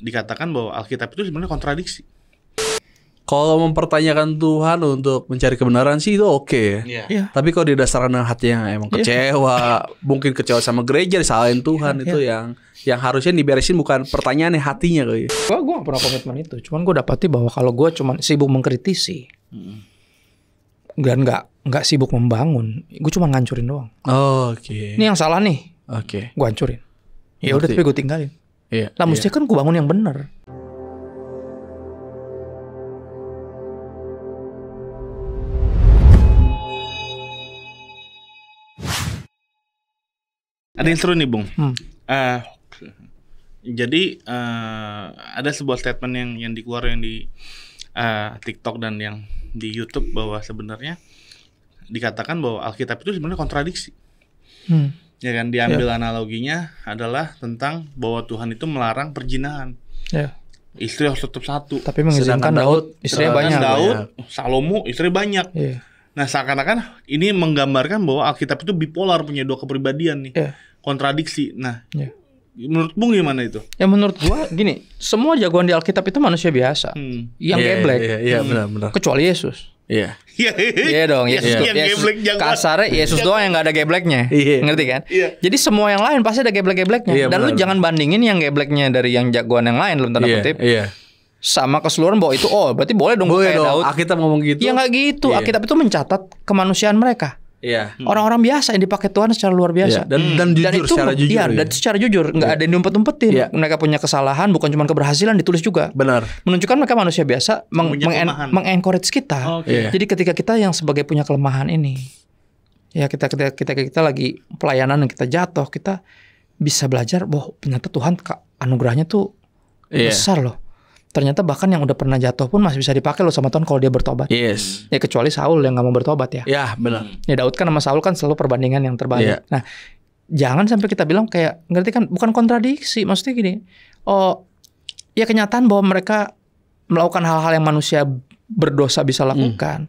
dikatakan bahwa Alkitab itu sebenarnya kontradiksi. Kalau mempertanyakan Tuhan untuk mencari kebenaran sih itu oke. Iya. Tapi kalau didasarkan dengan hati yang emang kecewa, mungkin kecewa sama gereja, disalahin Tuhan, itu yang harusnya diberesin bukan pertanyaannya, hatinya kayak. Gue gak pernah komitmen itu. Cuman gue dapati bahwa kalau gue cuma sibuk mengkritisi dan nggak sibuk membangun, gue cuma ngancurin doang. Oke. Ini yang salah nih. Oke. Gue hancurin. Ya udah, tapi gue tinggalin. Iya. Lah mesti kan gue bangun yang benar. Ada yang seru nih, Bung. Jadi ada sebuah statement yang dikeluarkan di TikTok dan yang di YouTube bahwa sebenarnya dikatakan bahwa Alkitab itu sebenarnya kontradiksi. Ya kan, diambil analoginya adalah tentang bahwa Tuhan itu melarang perzinahan. Istri harus tetap satu. Tapi mengizinkan Daud istrinya banyak. Daud, Salomo istri banyak. Nah, seakan-akan ini menggambarkan bahwa Alkitab itu bipolar, punya dua kepribadian nih. Kontradiksi. Nah, menurut Bung gimana itu? Ya menurut gua gini, semua jagoan di Alkitab itu manusia biasa. Yang geblek. Iya, benar. Kecuali Yesus. Iya. Iya dong, Yesus kasarnya Yesus doang yang gak ada gebleknya. Ngerti kan? Jadi semua yang lain pasti ada geblek-gebleknya. Dan lu jangan bandingin yang gebleknya dari yang jagoan yang lain, dalam tanda kutip. Sama keseluruhan bahwa itu berti boleh dong kayak Daud. Alkitab ngomong gitu. Ya nggak gitu. Alkitab itu mencatat kemanusiaan mereka. Orang-orang biasa yang dipakai Tuhan secara luar biasa. Dan jujur, secara jujur. Dan secara jujur, nggak ada yang diumpet-umpetin. Mereka punya kesalahan, bukan cuma keberhasilan, ditulis juga. Benar. Menunjukkan mereka manusia biasa, mengencourage kita. Jadi ketika kita yang sebagai punya kelemahan ini, ya kita lagi pelayanan dan kita jatuh, kita bisa belajar bahwa ternyata Tuhan anugerahnya tuh besar loh. Ternyata bahkan yang udah pernah jatuh pun masih bisa dipakai loh sama Tuhan kalau dia bertobat. Ya kecuali Saul yang gak mau bertobat ya. Ya benar. Ya Daud kan sama Saul kan selalu perbandingan yang terbalik. Nah, jangan sampai kita bilang kayak, ngerti kan, bukan kontradiksi. Maksudnya gini, ya kenyataan bahwa mereka melakukan hal-hal yang manusia berdosa bisa lakukan.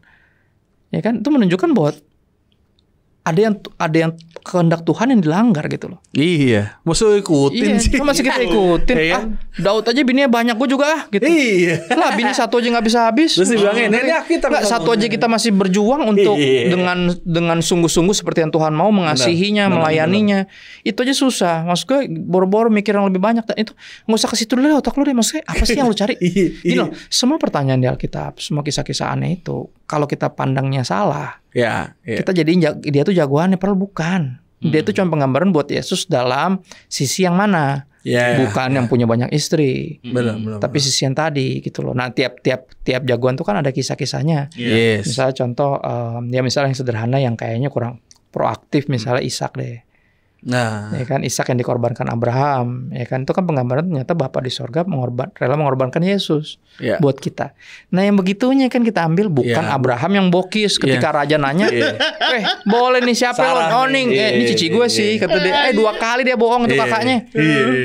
Ya kan, itu menunjukkan bahwa ada yang kehendak Tuhan yang dilanggar gitu loh. Iya, maksudnya ikutin sih. Masih kita ikutin. Daud aja bininya banyak, gue juga gitu. Lah bini satu aja nggak bisa habis. Terus dibilangin, satu aja kita masih berjuang untuk dengan sungguh-sungguh seperti yang Tuhan mau, mengasihinya, melayaninya. Itu aja susah. Maksud gue boro-boro mikir yang lebih banyak. Dan itu nggak usah ke situ dulu otak lu deh. Maksudnya apa sih yang lu cari? Gini loh, semua pertanyaan di Alkitab, semua kisah-kisah aneh itu, kalau kita pandangnya salah, kita jadi dia tuh jagoannya, padahal bukan. Dia tuh cuma penggambaran buat Yesus dalam sisi yang mana, bukan yang punya banyak istri, tapi sisi yang tadi gitu loh. Nah tiap jagoan tuh kan ada kisah-kisahnya. Misalnya contoh, misalnya yang sederhana yang kayaknya kurang proaktif, misalnya Ishak deh. Nah, ya kan, Ishak yang dikorbankan Abraham, ya kan, itu kan penggambaran ternyata Bapa di sorga rela mengorbankan Yesus buat kita. Nah, yang begitunya kan kita ambil, bukan Abraham yang bokis ketika raja nanya, boleh nih siapa lo? Ning, ini cici gue sih, kata dia. 2 kali dia bohong itu kakaknya.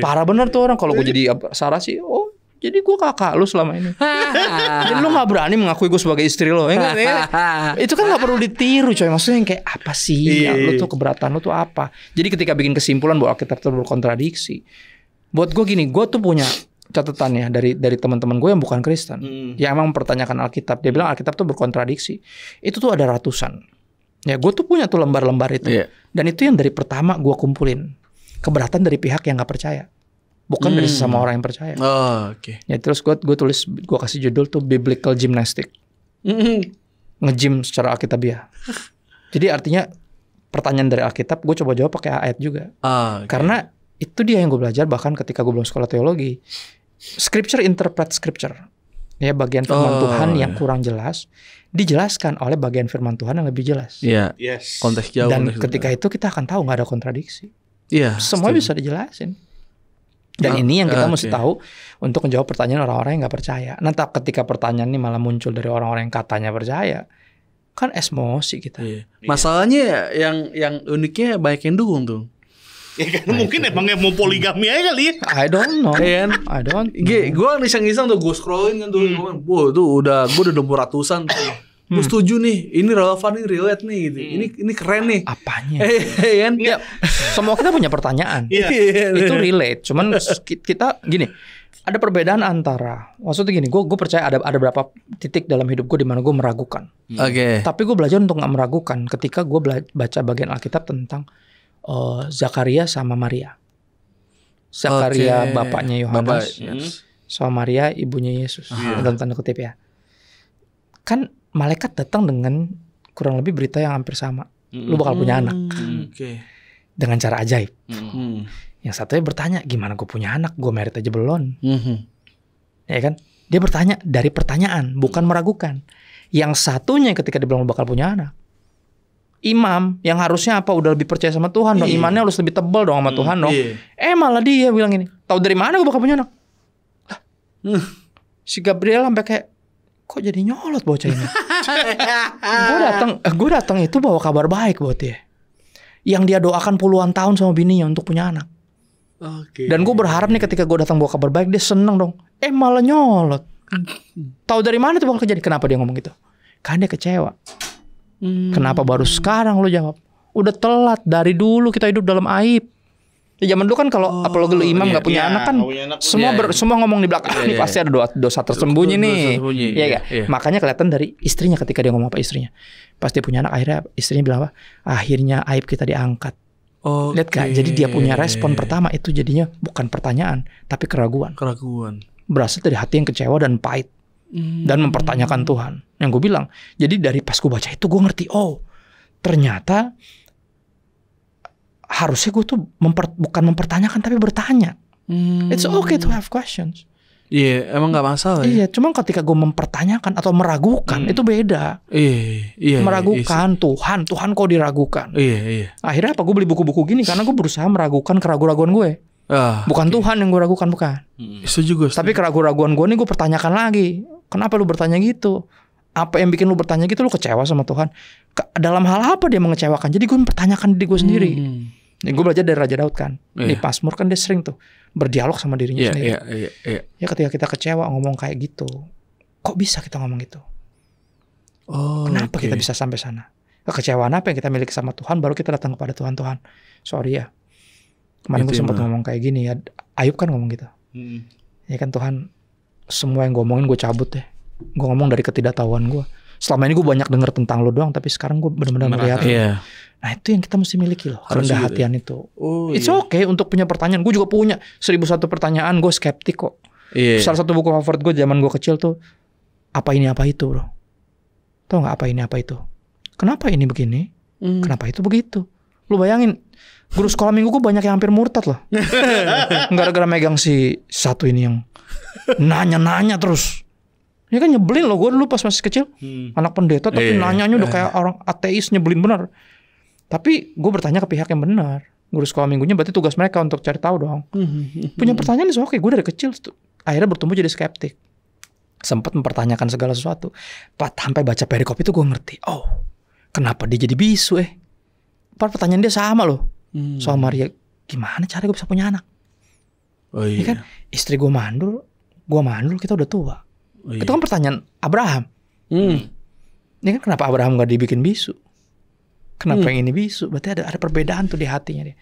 Parah bener tuh orang. Kalau gue jadi Sarah sih, jadi gue kakak lu selama ini. Jadi lu gak berani mengakui gue sebagai istri lo. Itu kan gak perlu ditiru coy. Maksudnya yang kayak apa sih lu tuh, keberatan lu tuh apa. Jadi ketika bikin kesimpulan bahwa Alkitab itu berkontradiksi, buat gue gini, gue tuh punya catatan ya dari teman-teman gue yang bukan Kristen, yang emang mempertanyakan Alkitab. Dia bilang Alkitab tuh berkontradiksi. Itu tuh ada ratusan. Ya gue tuh punya tuh lembar-lembar itu. Dan itu yang dari pertama gue kumpulin. Keberatan dari pihak yang gak percaya, bukan dari sesama orang yang percaya. Ya terus gue tulis, gue kasih judul tuh Biblical Gymnastic. Nge-gym secara Alkitabiah. Jadi artinya pertanyaan dari Alkitab gue coba jawab pakai ayat juga. Karena itu dia yang gue belajar bahkan ketika gue belum sekolah teologi. Scripture interpret scripture. Ya, bagian firman Tuhan yang kurang jelas dijelaskan oleh bagian firman Tuhan yang lebih jelas. Konteks jauh. Dan ketika itu kita akan tahu gak ada kontradiksi. Semua bisa dijelasin. Dan ini yang kita mesti tahu untuk menjawab pertanyaan orang-orang yang gak percaya. Nanti ketika pertanyaan ini malah muncul dari orang-orang yang katanya percaya, kan emosi kita. Masalahnya yang uniknya banyak yang dukung tuh. Ya kan mungkin emang mau poligami aja kali ya. I don't know. Gue iseng-iseng tuh, gue scrolling kan tuh, gue udah nemu ratusan tuh. Gue setuju nih, ini relevan, ini relate nih gitu. Ini keren nih. Apanya? Semua kita punya pertanyaan. Itu relate. Cuman kita gini, Ada perbedaan antara, maksudnya gini, gue percaya ada beberapa titik dalam hidup gue di mana gue meragukan. Oke. Tapi gue belajar untuk nggak meragukan ketika gue baca bagian Alkitab tentang Zakaria sama Maria. Zakaria bapaknya Yohanes, sama Maria ibunya Yesus. Dalam tanda kutip ya. Kan malaikat datang dengan kurang lebih berita yang hampir sama. Lu bakal punya anak. Dengan cara ajaib. Yang satunya bertanya, gimana gue punya anak? Gue merit aja belum. Ya kan? Dia bertanya dari pertanyaan, bukan meragukan. Yang satunya ketika dia bilang lu bakal punya anak, imam yang harusnya apa udah lebih percaya sama Tuhan dong, imannya harus lebih tebal dong sama Tuhan dong. Malah dia bilang ini, tahu dari mana gue bakal punya anak? Si Gabriel sampai kayak, kok jadi nyolot bocah ini? Gue datang itu bawa kabar baik buat dia, yang dia doakan puluhan tahun sama bininya untuk punya anak. Dan gue berharap nih ketika gue datang bawa kabar baik, dia seneng dong. Malah nyolot. Tahu dari mana tuh bakal kejadian? Kenapa dia ngomong gitu? Karena dia kecewa. Kenapa baru sekarang lo jawab? Udah telat, dari dulu kita hidup dalam aib. Ya zaman dulu kan kalau apalagi lu imam nggak punya anak kan, semua ngomong di belakang ini pasti ada dosa tersembunyi nih. Iya gak? Makanya kelihatan dari istrinya ketika dia ngomong apa istrinya. Pas dia punya anak, akhirnya istrinya bilang apa? Akhirnya aib kita diangkat. Lihat gak? Jadi dia punya respon pertama itu jadinya bukan pertanyaan, tapi keraguan. Berasal dari hati yang kecewa dan pahit. Dan mempertanyakan Tuhan. Yang gue bilang, jadi dari pas gue baca itu gue ngerti, ternyata harusnya gue tuh bukan mempertanyakan tapi bertanya. It's okay to have questions. Iya, emang gak masalah. Iya, cuma ketika gue mempertanyakan atau meragukan itu beda. Iya. Meragukan Tuhan kok diragukan. Iya. Akhirnya apa? Gue beli buku-buku gini karena gue berusaha meragukan keraguan-keraguan gue. Bukan Tuhan yang gue ragukan, bukan. Setuju. Tapi keraguan-keraguan gue nih gue pertanyakan lagi. Kenapa lu bertanya gitu? Apa yang bikin lu bertanya gitu? Lu kecewa sama Tuhan? Dalam hal apa dia mengecewakan? Jadi gue mempertanyakan diri gue sendiri. Gue belajar dari Raja Daud kan. Di Mazmur kan dia sering tuh berdialog sama dirinya sendiri. Ya ketika kita kecewa ngomong kayak gitu, kok bisa kita ngomong gitu? Kenapa kita bisa sampai sana? Kekecewaan apa yang kita miliki sama Tuhan? Baru kita datang kepada Tuhan. Sorry ya, kemarin gue sempat ngomong kayak gini ya. Ayub kan ngomong gitu. Ya kan, Tuhan, semua yang gue omongin gue cabut deh. Gue ngomong dari ketidaktahuan gue. Selama ini gue banyak denger tentang lo doang, tapi sekarang gue benar-benar melihat. Nah itu yang kita mesti miliki loh, kerendah hatian itu. It's okay untuk punya pertanyaan. Gue juga punya 1001 pertanyaan. Gue skeptik kok. Salah satu buku favorit gue zaman gue kecil tuh, apa ini apa itu, bro. Tau gak apa ini apa itu? Kenapa ini begini? Kenapa itu begitu? Lu bayangin, guru sekolah minggu gue banyak yang hampir murtad loh. Gara-gara megang si satu ini yang nanya-nanya terus. Ini kan nyebelin loh, gue dulu pas masih kecil anak pendeta tapi nanyanya udah kayak orang ateis, nyebelin bener. Tapi gue bertanya ke pihak yang benar. Guru sekolah minggunya berarti tugas mereka untuk cari tahu dong. Punya pertanyaan oke, gue dari kecil akhirnya bertumbuh jadi skeptik. Sempat mempertanyakan segala sesuatu. Sampai baca perikop itu gue ngerti. Kenapa dia jadi bisu pertanyaan dia sama loh. Soal Maria, gimana cara gue bisa punya anak? Ya kan, istri gue mandul, kita udah tua. Itu kan pertanyaan Abraham. Ini kan kenapa Abraham gak dibikin bisu? Kenapa yang ini bisu? Berarti ada perbedaan tuh di hatinya dia.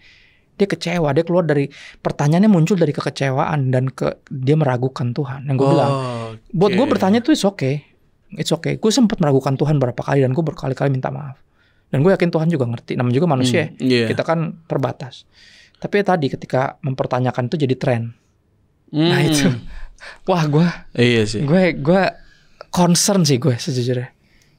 Dia kecewa, dia keluar dari pertanyaannya muncul dari kekecewaan dan dia meragukan Tuhan. Yang gue bilang, buat gue bertanya tuh it's okay. Gue sempat meragukan Tuhan berapa kali dan gue berkali-kali minta maaf. Dan gue yakin Tuhan juga ngerti. Namanya juga manusia, kita kan terbatas. Tapi tadi ketika mempertanyakan itu jadi tren. Nah itu, wah gue concern sih gue sejujurnya.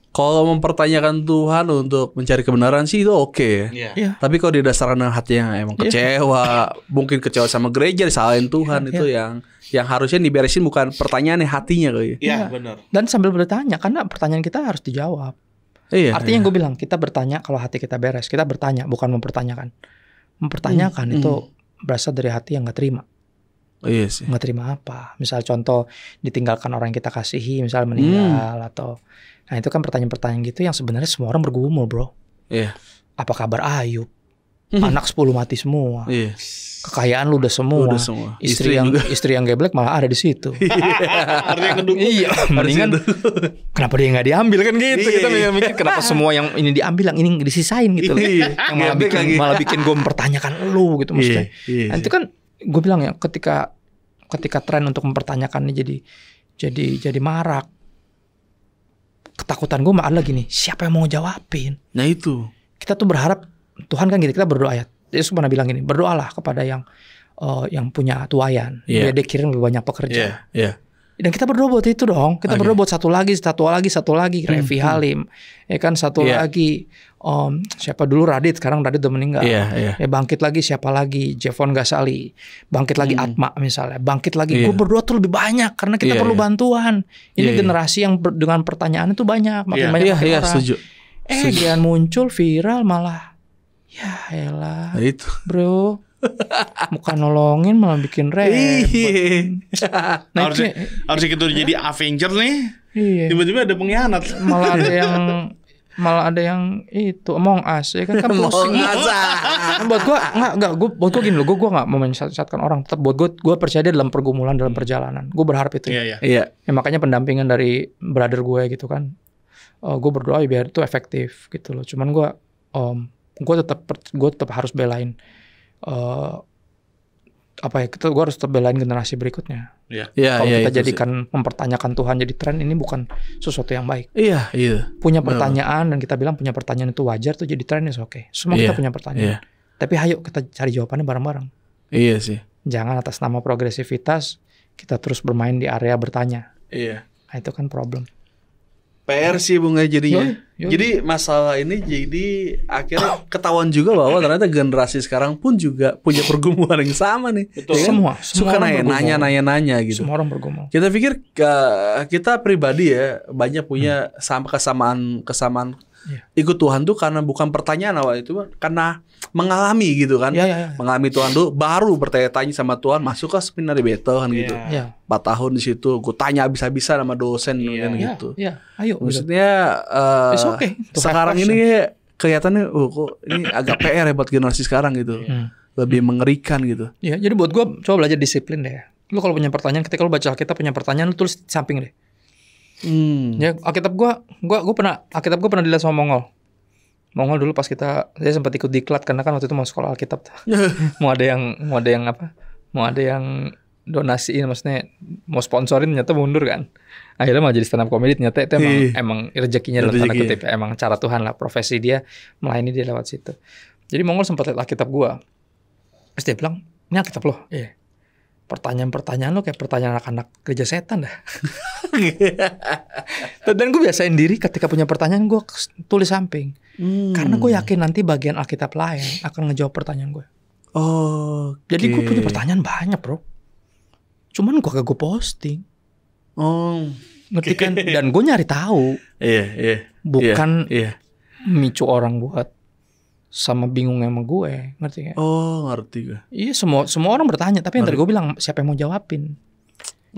Kalau mempertanyakan Tuhan untuk mencari kebenaran sih itu oke ya. Tapi kalau didasarkan dengan hati yang emang kecewa, mungkin kecewa sama gereja, disalahin Tuhan, itu yang harusnya diberesin bukan pertanyaannya, hatinya kali. Iya, benar. Dan sambil bertanya, karena pertanyaan kita harus dijawab. Artinya gue bilang, kita bertanya kalau hati kita beres, kita bertanya bukan mempertanyakan. Mempertanyakan itu berasal dari hati yang gak terima. Iya sih. Nggak terima apa? Misal contoh ditinggalkan orang yang kita kasihi, misal meninggal atau, nah itu kan pertanyaan-pertanyaan gitu yang sebenarnya semua orang bergumul, bro. Iya. Apa kabar Ayub? Anak 10 mati semua. Iya. Kekayaan lu udah semua. Istri yang geblek malah ada di situ. Iya. Mendingan kenapa dia nggak diambil kan gitu? Kita mikir kenapa semua yang ini diambil, yang ini disisain gitu. Yang malah bikin gue mempertanyakan lu gitu maksudnya. Nah, itu kan gue bilang ya, ketika ketika tren untuk mempertanyakannya jadi marak. Ketakutan gue malah gini, siapa yang mau jawabin? Nah itu. Kita tuh berharap Tuhan kan gitu, kita berdoa ya. Yesus pernah bilang gini, berdoalah kepada yang punya tuayan, dia kirim lebih banyak pekerja. Dan kita berdoa buat itu dong. Kita berdoa buat satu lagi. Revi Halim, ya kan satu lagi. Siapa dulu Radit, sekarang Radit udah meninggal. Ya bangkit lagi siapa lagi? Jevon Gasali, bangkit lagi Atma misalnya, bangkit lagi. Gue berdoa tuh lebih banyak karena kita perlu bantuan. Ini generasi yang dengan pertanyaan itu banyak, makin banyak orang. Setuju. Dia muncul viral malah. Ya elah, nah, itu. Bro. Bukan nolongin malah bikin ribet. Nah, harusnya kita jadi Avenger nih. Tiba-tiba ada pengkhianat. Malah ada yang itu Among Us ya kan pusing. Buat gua gini loh, gua enggak mau menyesatkan orang. Tetap buat gua percaya dia dalam pergumulan, dalam perjalanan. Gua berharap itu. Iya. Ya makanya pendampingan dari brother gue gitu kan. Gue berdoa biar itu efektif gitu loh. Cuman gue tetap harus belain gue harus tetap belain generasi berikutnya. Kalau kita jadikan mempertanyakan Tuhan jadi tren, ini bukan sesuatu yang baik. Punya pertanyaan dan kita bilang punya pertanyaan itu wajar tuh jadi tren, oke. Semua kita punya pertanyaan. Tapi ayo kita cari jawabannya bareng-bareng. Iya sih. Jangan atas nama progresivitas kita terus bermain di area bertanya. Nah, itu kan problem. PR sih Bung jadinya. Jadi masalah ini jadi akhirnya ketahuan juga bahwa ternyata generasi sekarang pun juga punya pergumulan yang sama nih. Betul. Semua suka nanya gitu. Semua orang bergumul. Kita pikir kita pribadi ya banyak punya kesamaan ikut Tuhan tuh karena bukan pertanyaan awal itu, karena mengalami gitu kan. Mengalami Tuhan dulu baru bertanya-tanya sama Tuhan, masuk ke seminar di Betel kan gitu. 4 tahun di situ gue tanya habis-habisan sama dosen kan gitu. Ayo. Maksudnya sekarang ini kelihatannya kok ini agak PR ya buat generasi sekarang gitu. Lebih mengerikan gitu. Iya, jadi buat gue coba belajar disiplin deh. Lu kalau punya pertanyaan, ketika lu baca Alkitab punya pertanyaan, lu tulis di samping deh. Ya, Alkitab gue pernah dilihat sama Mongol dulu pas dia sempat ikut diklat karena kan waktu itu mau sekolah Alkitab. mau ada yang donasiin, maksudnya mau sponsorin, ternyata mundur kan. Akhirnya mau jadi stand up comedy, ternyata itu emang rezekinya dalam tanda kutip, emang cara Tuhan lah, profesi dia melayani dia lewat situ. Jadi Mongol sempat lihat Alkitab gue, terus dia bilang, ini Alkitab lo. Pertanyaan-pertanyaan lo kayak pertanyaan anak-anak gereja setan dah. Dan gue biasain diri ketika punya pertanyaan gue tulis samping. Karena gue yakin nanti bagian Alkitab lain akan ngejawab pertanyaan gue. Jadi gue punya pertanyaan banyak bro. Cuman gue posting. Ngerti kan? Dan gue nyari tahu. Bukan micu orang buat sama bingung sama gue, ngerti gak? Ngerti gue. Iya, semua orang bertanya, tapi yang tadi gue bilang siapa yang mau jawabin?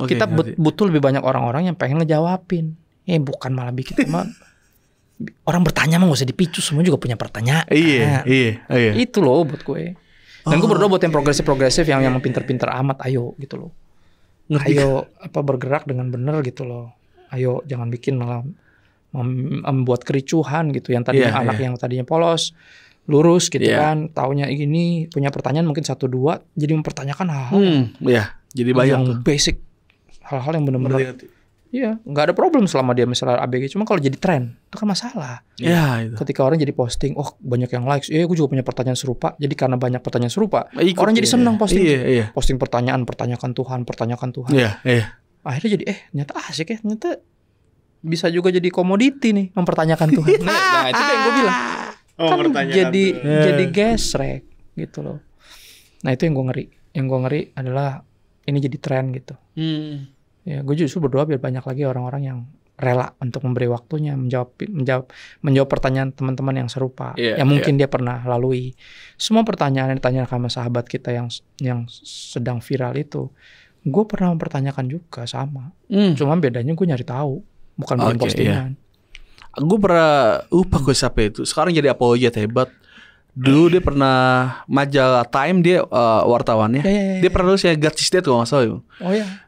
Kita butuh lebih banyak orang-orang yang pengen ngejawabin. Bukan malah bikin orang bertanya mah gak usah dipicu, semua juga punya pertanyaan. Iya. Itu loh buat gue. Dan gue berdoa buat yang progresif yang pinter-pinter amat, ayo gitu loh. Ayo bergerak dengan benar gitu loh. Ayo jangan bikin malah membuat kericuhan gitu. Yang tadinya anak yang tadinya polos lurus gitu kan, taunya gini, punya pertanyaan mungkin 1-2, jadi mempertanyakan hal-hal jadi banyak yang tuh. Basic, hal-hal yang benar-benar nggak ada problem selama dia misalnya ABG, cuma kalau jadi tren itu kan masalah. Itu. Ketika orang jadi posting, banyak yang likes, gue juga punya pertanyaan serupa, jadi karena banyak pertanyaan serupa, orang jadi senang posting, posting pertanyakan Tuhan. Akhirnya jadi ternyata asik ya, ternyata bisa juga jadi komoditi nih mempertanyakan Tuhan. Nah itu yang gue bilang. Kan jadi gesrek gitu loh. Nah itu yang gue ngeri. Yang gue ngeri adalah ini jadi tren gitu. Ya gue justru berdoa biar banyak lagi orang-orang yang rela untuk memberi waktunya menjawab pertanyaan teman-teman yang serupa, yang mungkin dia pernah lalui. Semua pertanyaan yang ditanyakan sama sahabat kita yang sedang viral itu, gue pernah mempertanyakan juga sama. Cuma bedanya gue nyari tahu, bukan bikin postingan. Gue pernah lupa gue siapa itu. Sekarang jadi apologet hebat. Dulu dia pernah majalah Time, dia wartawannya. Dia pernah nulis God is Dead kalau gak salah.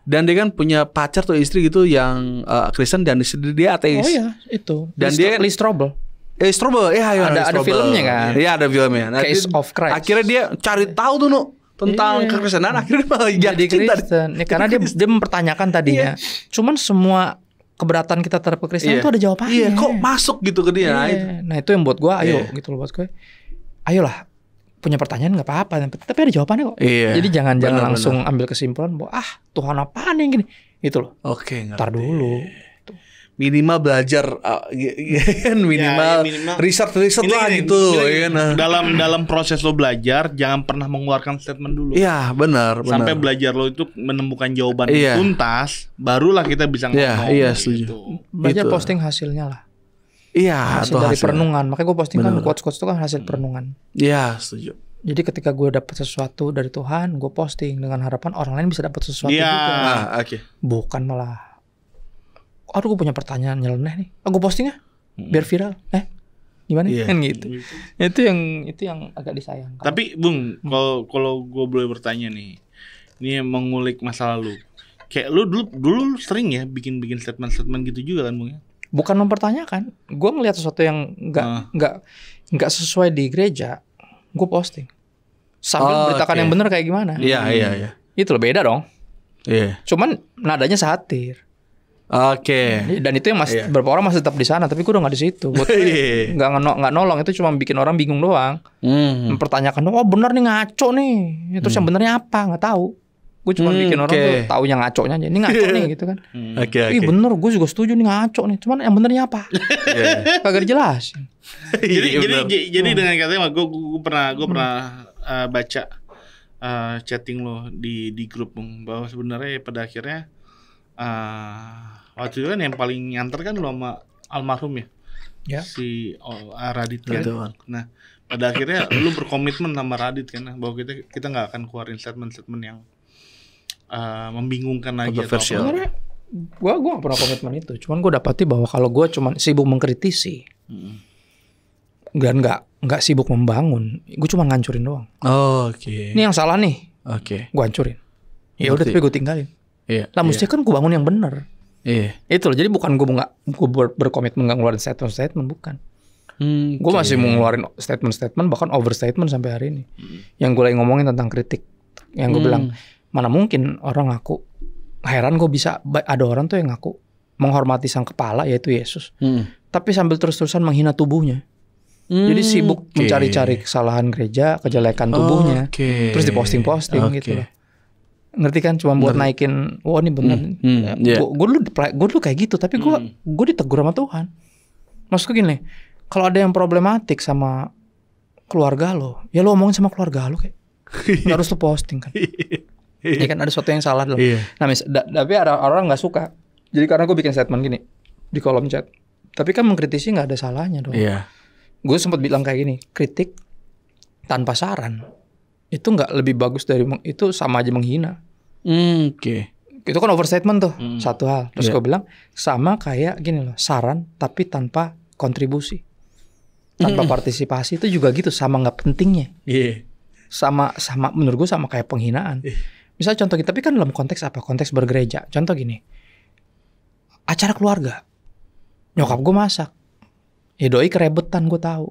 Dan dia kan punya pacar tuh istri gitu yang Kristen dan istri dia ateis. Itu. Dan dia Lee Strobel. Ada filmnya kan. Iya ada filmnya. Case of Christ. Akhirnya dia cari tahu tuh tentang kekristenan akhirnya malah jadi Kristen. Ya, karena dia mempertanyakan tadinya. Cuman semua keberatan kita terhadap kekristenan itu ada jawabannya. Iya, kok masuk gitu ke dia. Nah, itu yang buat gue gitu loh, buat gue. Ayolah, punya pertanyaan nggak apa-apa, tapi ada jawabannya kok. Jadi jangan langsung ambil kesimpulan bahwa Tuhan apaan yang gini, gitu loh. Oke, ntar dulu. Minimal belajar minimal riset lah gitu. Dalam proses lo belajar jangan pernah mengeluarkan statement dulu. Iya, benar. Sampai belajar lo itu menemukan jawaban tuntas, barulah kita bisa ngomong. Iya, setuju. Belajar posting hasilnya lah. Iya, hasil dari perenungan. Makanya gue posting kan quotes-quotes itu kan hasil perenungan. Iya, setuju. Jadi ketika gue dapat sesuatu dari Tuhan, gue posting dengan harapan orang lain bisa dapat sesuatu juga. Bukan malah gue punya pertanyaan nyeleneh nih. Gue posting biar viral. Gimana? Kan gitu. Itu yang agak disayangkan. Tapi Bung, kalau gue boleh bertanya nih. Ini mengulik masa lalu. Kayak lu dulu sering ya bikin statement gitu juga kan, Bung ya? Bukan mempertanyakan. Gue ngelihat sesuatu yang enggak sesuai di gereja, gue posting. Sambil beritakan yang benar kayak gimana. Iya. Itu loh, beda dong. Iya. Cuman nadanya satir. Dan itu yang beberapa orang masih tetap di sana, tapi gue udah nggak di situ. Gue nggak nolong, itu cuma bikin orang bingung doang. Mempertanyakan, benar nih ngaco nih. Terus yang benernya apa? Nggak tahu. Gue cuma bikin orang tuh tahu yang ngaconya aja. Ini ngaco nih gitu kan. Ih bener, gue juga setuju nih ngaco nih. Cuman yang benernya apa? Kagak dijelasin. Jadi dengan katanya, gue pernah baca chatting lo di grup Bung, bahwa sebenarnya pada akhirnya waktu itu kan yang paling nyanter kan lo sama almarhum ya. Si Radit kan. Nah pada akhirnya lu berkomitmen sama Radit kan, bahwa kita nggak akan keluarin statement yang membingungkan lagi atau apa. Sebenarnya gue gak pernah komitmen itu. Cuman gue dapati bahwa kalau gue cuma sibuk mengkritisi dan nggak sibuk membangun, gue cuma ngancurin doang. Ini yang salah nih. Gue hancurin. Ya udah, tapi gue tinggalin. Lah mesti kan gue bangun yang benar. Itu loh. Jadi bukan gue berkomitmen nggak ngeluarin statement, bukan. Gue masih mau ngeluarin statement bahkan overstatement sampai hari ini. Yang gue lagi ngomongin tentang kritik, yang gue bilang mana mungkin orang ngaku, heran gue bisa ada orang tuh yang ngaku menghormati sang kepala yaitu Yesus, tapi sambil terus-terusan menghina tubuhnya. Jadi sibuk mencari-cari kesalahan gereja, kejelekan tubuhnya, terus diposting-posting gitu loh. Ngerti kan? Cuma buat naikin, wah ini bener. Gue dulu kayak gitu, tapi gue ditegur sama Tuhan. Maksudnya gini, kalau ada yang problematik sama keluarga lo, ya lo omongin sama keluarga lo kayak. Gak harus lo posting kan. Ya kan ada sesuatu yang salah loh. Nah tapi ada orang gak suka. Jadi karena gue bikin statement gini di kolom chat, tapi kan mengkritisi gak ada salahnya dong. Gue sempat bilang kayak gini, kritik tanpa saran itu gak lebih bagus dari itu, sama aja menghina. Itu kan overstatement tuh. Satu hal. Terus gue bilang sama kayak gini loh, saran tapi tanpa kontribusi, tanpa partisipasi itu juga gitu, sama gak pentingnya. Sama menurut gue sama kayak penghinaan. Misalnya contoh, tapi kan dalam konteks apa? Konteks bergereja. Contoh gini, acara keluarga, nyokap gue masak, ya doi kerebetan, gue tahu.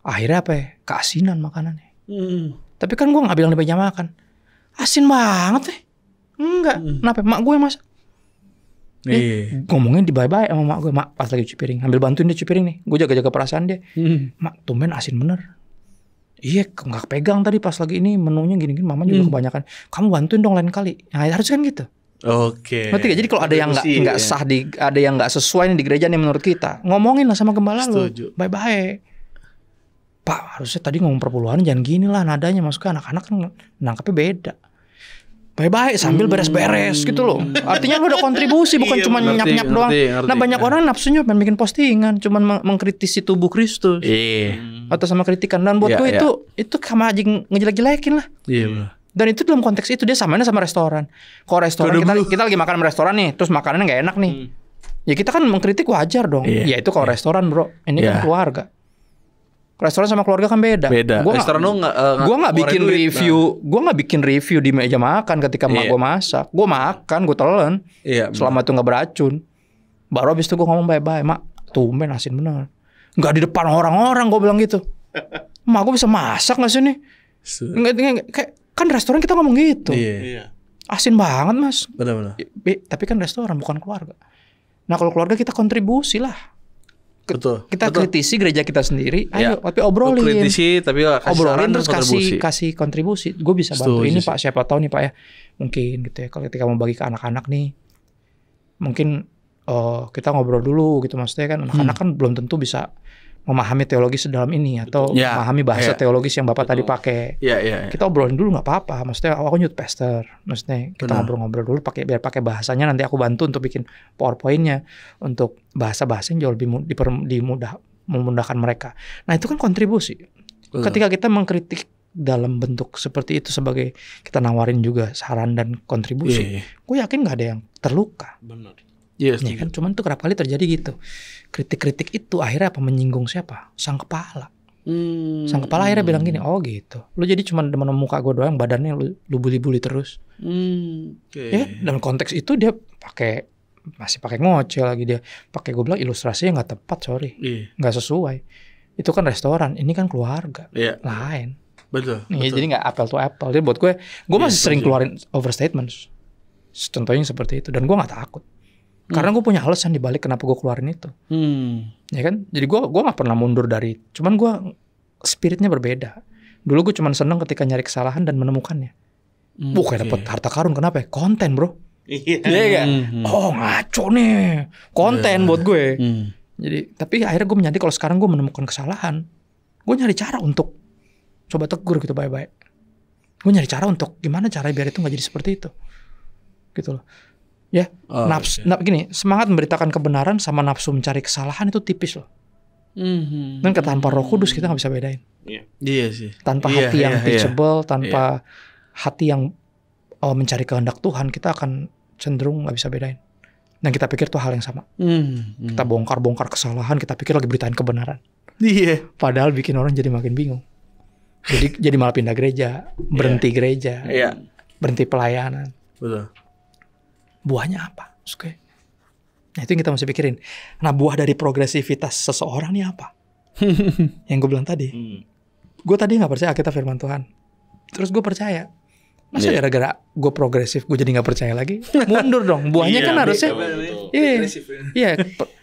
Akhirnya apa ya? Keasinan makanannya. Tapi kan gue nggak bilang di meja makan, asin banget enggak. Kenapa? Mak gue yang masak. Ngomongin di bye-bye sama mak gue, mak pas lagi cuci piring, ambil bantuin dia cuci piring nih, gue jaga-jaga perasaan dia. Mak tumben asin bener. Iya, nggak pegang tadi pas lagi ini menunya gini-gini, mama juga kebanyakan. Kamu bantuin dong lain kali. Nah, harus kan gitu. Ngerti gak? Jadi kalau ada yang nggak sah ada yang nggak sesuai nih di gereja nih menurut kita, ngomongin lah sama gembala lo. Bye-bye. Pak, harusnya tadi ngomong perpuluhan jangan gini lah nadanya, maksudnya anak-anak kan nangkepnya beda. Bye-bye sambil beres-beres gitu loh. Artinya lo ada kontribusi, bukan cuma nyap-nyap doang. Nah banyak orang nafsunya pengen bikin postingan, cuman mengkritisi tubuh Kristus. Atau sama kritikan. Dan buat gue itu sama aja ngejelek-jelekin lah. Dan itu dalam konteks itu dia samain sama restoran. Kalau restoran kita lagi makan di restoran nih, terus makanannya nggak enak nih, ya kita kan mengkritik wajar dong. Ya itu kalau restoran bro, ini kan keluarga. Restoran sama keluarga kan beda. Gue nggak bikin review, gue nggak bikin review di meja makan ketika mak gue masak. Gue makan, gue telan. Selama itu nggak beracun. Baru abis itu gue ngomong bye-bye, mak tumben asin bener. Nggak di depan orang-orang gue bilang gitu. Mak gue bisa masak nggak sih nih? Kayak Kan restoran kita ngomong gitu. Iya. Asin banget mas. Benar-benar. Tapi kan restoran bukan keluarga. Nah kalau keluarga kita kontribusi lah. Betul. Kita kritisi gereja kita sendiri. Ayo, tapi obrolin. Kritisi, tapi obrolin terus kasih kontribusi. Gue bisa bantu ini Pak. Siapa tahu nih Pak ya. Mungkin gitu ya. Kalau ketika mau bagi ke anak-anak nih, mungkin kita ngobrol dulu gitu. Maksudnya kan anak-anak kan belum tentu bisa memahami teologi sedalam ini atau memahami bahasa teologis yang Bapak tadi pakai. Kita obrolin dulu nggak apa-apa. Maksudnya aku youth pastor. Maksudnya kita ngobrol-ngobrol dulu biar pakai bahasanya, nanti aku bantu untuk bikin PowerPoint-nya untuk bahasa-bahasa yang jauh lebih memudahkan mereka. Nah, itu kan kontribusi. Ketika kita mengkritik dalam bentuk seperti itu sebagai kita nawarin juga saran dan kontribusi, gue yakin nggak ada yang terluka. Benar. Ya kan, cuman tuh kerap kali terjadi gitu. Kritik-kritik itu akhirnya apa, menyinggung siapa? Sang kepala. Sang kepala akhirnya bilang gini, oh gitu. Lu jadi cuma demen muka gue doang, badannya lu bully-bully terus. Ya, dalam konteks itu dia masih pakai ngoceh lagi, dia pakai, gue bilang ilustrasinya nggak tepat, sorry, nggak sesuai. Itu kan restoran, ini kan keluarga, lain. Betul. Jadi nggak apple to apple. Jadi buat gue masih sering keluarin overstatement. Contohnya seperti itu, dan gue nggak takut. Karena gue punya alasan dibalik kenapa gue keluarin itu, ya kan? Jadi gue nggak pernah mundur dari, cuman gue spiritnya berbeda. Dulu gue cuman seneng ketika nyari kesalahan dan menemukannya. Kayak dapet harta karun, kenapa? Konten bro. Iya kan? Oh ngaco nih, konten buat gue. Jadi tapi akhirnya gue menyadari kalau sekarang gue menemukan kesalahan, gue nyari cara untuk coba tegur gitu baik-baik. Gue nyari cara untuk gimana cara biar itu nggak jadi seperti itu, gitu loh. Ya, gini, semangat memberitakan kebenaran sama nafsu mencari kesalahan itu tipis loh. Dan tanpa Roh Kudus kita nggak bisa bedain. Iya sih. Tanpa hati yang teachable, tanpa hati yang mencari kehendak Tuhan, kita akan cenderung nggak bisa bedain. Dan kita pikir itu hal yang sama. Kita bongkar-bongkar kesalahan, kita pikir lagi beritain kebenaran. Padahal bikin orang jadi makin bingung. Jadi malah pindah gereja, berhenti gereja, berhenti pelayanan. Betul. Buahnya apa? Nah itu yang kita mesti pikirin. Nah buah dari progresivitas seseorang ini apa? Yang gue bilang tadi. Gue tadi gak percaya kita firman Tuhan. Terus gue percaya. Masa gara-gara gue progresif gue jadi gak percaya lagi? Mundur dong. Buahnya kan harusnya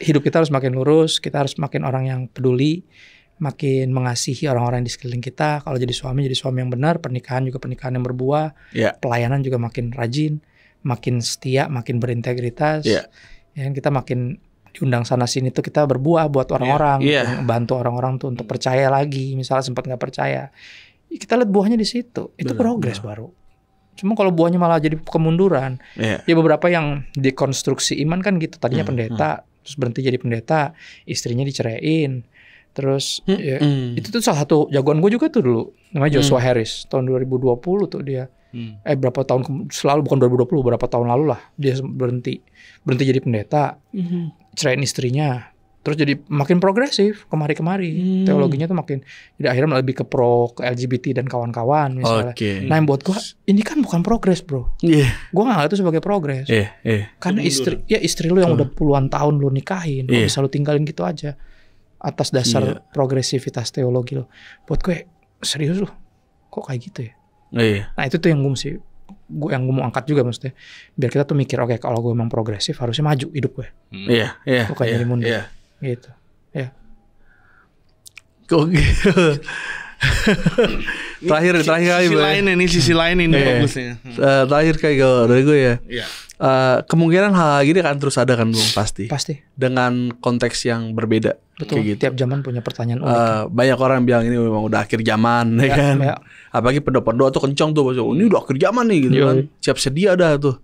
hidup kita harus makin lurus. Kita harus makin orang yang peduli, makin mengasihi orang-orang di sekeliling kita. Kalau jadi suami yang benar. Pernikahan juga pernikahan yang berbuah. Pelayanan juga makin rajin, makin setia, makin berintegritas. Ya, kita makin diundang sana sini tuh kita berbuah buat orang-orang, bantu orang-orang tuh untuk percaya lagi. Misalnya sempat nggak percaya, kita lihat buahnya di situ. Itu progres baru. Cuma kalau buahnya malah jadi kemunduran, ya beberapa yang dekonstruksi iman kan gitu. Tadinya pendeta, terus berhenti jadi pendeta, istrinya diceraiin. Terus itu tuh salah satu jagoan gue juga tuh dulu, namanya Joshua Harris, tahun 2020 tuh dia. Berapa tahun selalu, bukan 2020, berapa tahun lalu lah dia berhenti jadi pendeta, ceraiin istrinya, terus jadi makin progresif kemari-kemari, teologinya tuh makin, jadi akhirnya lebih ke LGBT dan kawan-kawan misalnya. Nah yang buat gua ini kan bukan progres bro, gua nggak ngeliat itu sebagai progres, karena istri lu yang udah puluhan tahun lu nikahin, lu bisa lu tinggalin gitu aja atas dasar progresivitas teologi lo. Buat gue serius lu kok kayak gitu ya. Nah itu tuh yang gue mau angkat juga maksudnya, biar kita tuh mikir oke, kalau gue emang progresif harusnya maju hidup gue, bukan jadi mundur, gitu. Kok gitu. terakhir sisi lain ini bagusnya. Terakhir kayak dari gue ya. Kemungkinan hal gini akan terus ada kan Bung, pasti. Dengan konteks yang berbeda. Betul. Gitu. Tiap zaman punya pertanyaan unik. Banyak orang bilang ini memang udah akhir zaman, ya kan. Apalagi pendoa-pendoa tuh kencang tuh, ini udah akhir zaman nih gitu kan. Siap sedia dah tuh.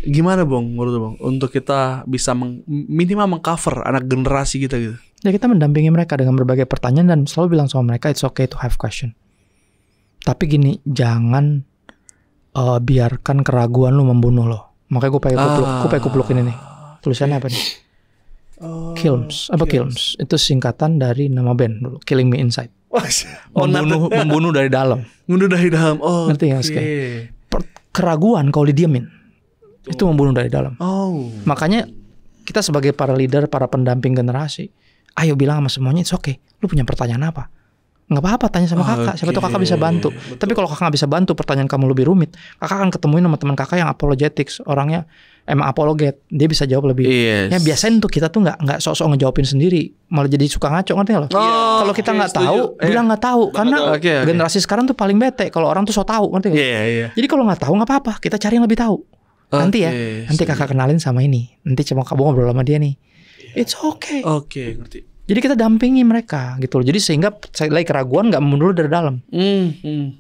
Gimana Bung, menurut Bung, untuk kita bisa minimal mengcover anak generasi kita gitu? Ya kita mendampingi mereka dengan berbagai pertanyaan dan selalu bilang sama mereka it's okay to have question. Tapi gini, jangan biarkan keraguan lu membunuh lo. Makanya gue pengen kuplukin ini. Tulisannya apa nih? Kilms. Kilms? Itu singkatan dari nama band dulu. Killing Me Inside. Membunuh dari dalam. Membunuh dari dalam. Ngerti ya? Keraguan kalau didiemin itu membunuh dari dalam. Makanya kita sebagai para leader, para pendamping generasi, ayo bilang sama semuanya it's okay. Lu punya pertanyaan apa? Nggak apa-apa tanya sama kakak, siapa tahu kakak bisa bantu. Tapi kalau kakak nggak bisa bantu, pertanyaan kamu lebih rumit, kakak akan ketemuin sama teman kakak yang apologetics, orangnya emang apologet, dia bisa jawab lebih. Ya biasanya untuk kita tuh nggak sok-sok ngejawabin sendiri, malah jadi suka ngaco, ngerti nggak lo? Kalau kita nggak tahu, bilang nggak tahu, karena generasi sekarang tuh paling bete kalau orang tuh sok tahu, ngerti nggak? Jadi kalau nggak tahu nggak apa-apa, kita cari yang lebih tahu. Nanti nanti kakak kenalin sama ini, nanti coba kamu ngobrol sama dia nih, it's okay. Ngerti. Jadi kita dampingi mereka gitu loh. Jadi sehingga lagi keraguan nggak mundur dari dalam.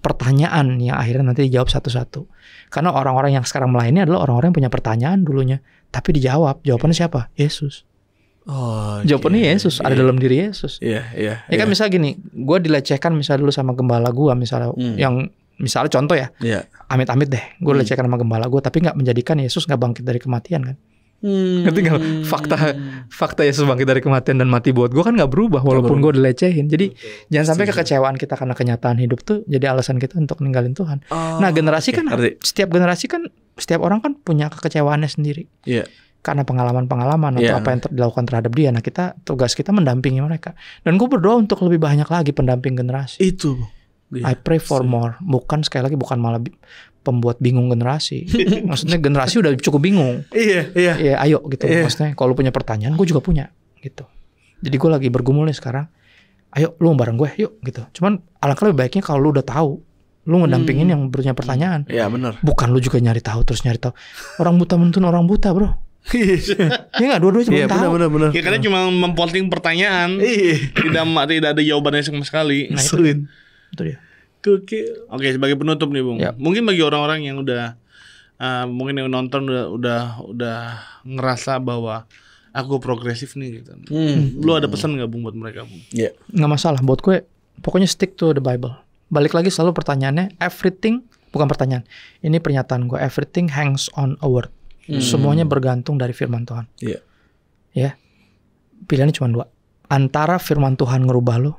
Pertanyaan yang akhirnya nanti dijawab satu-satu. Karena orang-orang yang sekarang melayani adalah orang-orang yang punya pertanyaan dulunya, tapi dijawab. Jawabannya siapa? Yesus. Jawabannya Yesus, ada dalam diri Yesus. Ya kan misalnya gini, gue dilecehkan misalnya dulu sama gembala gue misalnya, yang misalnya contoh ya, amit-amit deh, gue dilecehkan sama gembala gue, tapi nggak menjadikan Yesus nggak bangkit dari kematian kan? Ngerti nggak? Fakta Yesus bangkit dari kematian dan mati buat gue kan nggak berubah walaupun gue dilecehin. Jadi jangan sampai kekecewaan kita karena kenyataan hidup tuh jadi alasan kita untuk ninggalin Tuhan. Nah generasi kan setiap generasi kan setiap orang kan punya kekecewaannya sendiri. Karena pengalaman-pengalaman atau apa yang dilakukan terhadap dia. Nah tugas kita mendampingi mereka. Dan gue berdoa untuk lebih banyak lagi pendamping generasi. Itu. I pray for more. Bukan sekali lagi bukan malah pembuat bingung generasi. Maksudnya generasi udah cukup bingung. Iya, ayo gitu. Maksudnya kalau lu punya pertanyaan, gue juga punya gitu. Jadi gue lagi bergumul nih sekarang. Ayo lu bareng gue, yuk gitu. Cuman alangkah lebih baiknya kalau lu udah tahu, lu ngedampingin yang punya pertanyaan. Iya benar. Bukan lu juga nyari tahu terus nyari tahu. Orang buta menuntun orang buta, bro. Iya nggak, dua-duanya cuma tahu. Benar. Ya karena cuma memposting pertanyaan. Tidak ada jawabannya sama sekali. Nah, itu dia. Oke, sebagai penutup nih Bung. Mungkin bagi orang-orang yang udah mungkin yang nonton udah ngerasa bahwa aku progresif nih gitu. Lu ada pesan nggak Bung buat mereka Bung? Nggak masalah buat gue. Pokoknya stick to the Bible. Balik lagi selalu pertanyaannya, everything bukan pertanyaan. Ini pernyataan gue, everything hangs on a word. Semuanya bergantung dari firman Tuhan. Ya. Pilihannya cuma dua. Antara firman Tuhan ngerubah lu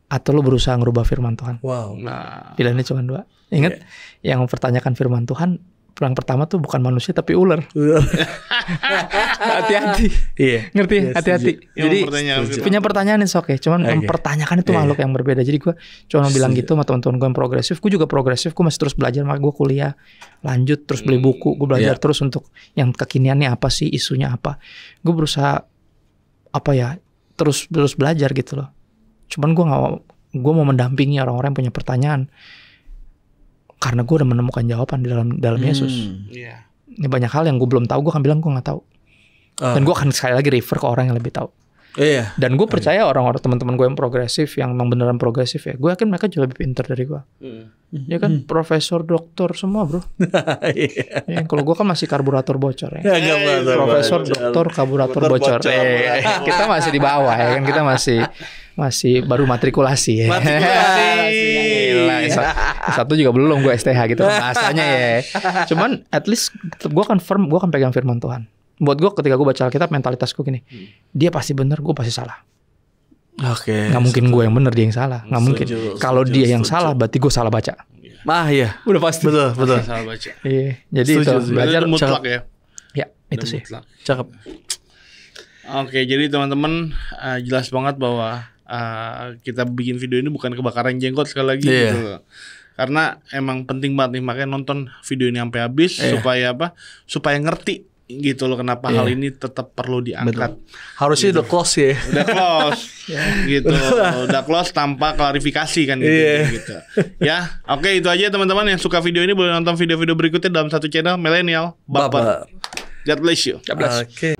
atau lu berusaha ngerubah firman Tuhan. Nah, pilihannya cuma dua. Ingat, yang mempertanyakan firman Tuhan, yang pertama tuh bukan manusia tapi ular. Hati-hati. Ngerti? Hati-hati. Jadi punya pertanyaan itu oke. Cuman mempertanyakan itu makhluk yang berbeda. Jadi gue cuma bilang gitu sama teman-teman gue yang progresif. Gue juga progresif. Gue masih terus belajar. Makanya gue kuliah, lanjut terus beli buku. Gue belajar terus untuk yang kekiniannya apa sih, isunya apa. Gue berusaha terus belajar gitu loh. Cuman gue mau mendampingi orang-orang yang punya pertanyaan karena gue udah menemukan jawaban di dalam Yesus. Ini banyak hal yang gue belum tahu, gue akan bilang gue nggak tahu. Dan gue akan sekali lagi refer ke orang yang lebih tahu. Dan gue percaya orang-orang teman-teman gue yang progresif, yang memang beneran progresif ya, gue yakin mereka jauh lebih pintar dari gue. Ya kan, profesor, doktor semua bro. Kalau gue kan masih karburator bocor ya. Profesor, doktor, karburator bocor. Kita masih di bawah ya kan, kita masih baru matrikulasi ya. Gila, satu juga belum gue STH gitu bahasanya ya. Cuman at least gue kan firm, gue kan pegang firman Tuhan. Buat gue ketika gue baca Alkitab, mentalitas gue gini, dia pasti benar, gue pasti salah. Gak mungkin gue yang benar, dia yang salah. Gak mungkin. Kalau dia yang salah, berarti gue salah baca. Udah pasti. Betul. Salah baca. Iya. Jadi itu belajar mutlak ya. Ya itu sih. Cakep. Oke, jadi teman-teman jelas banget bahwa kita bikin video ini bukan kebakaran jenggot sekali lagi gitu. Karena emang penting banget nih, makanya nonton video ini sampai habis supaya ngerti gitu loh kenapa hal ini tetap perlu diangkat. Harusnya udah close ya. Udah close. Gitu. Udah close tanpa klarifikasi kan gitu. Ya, oke itu aja teman-teman. Yang suka video ini boleh nonton video-video berikutnya dalam satu channel Millennial Baper. God bless you. Oke.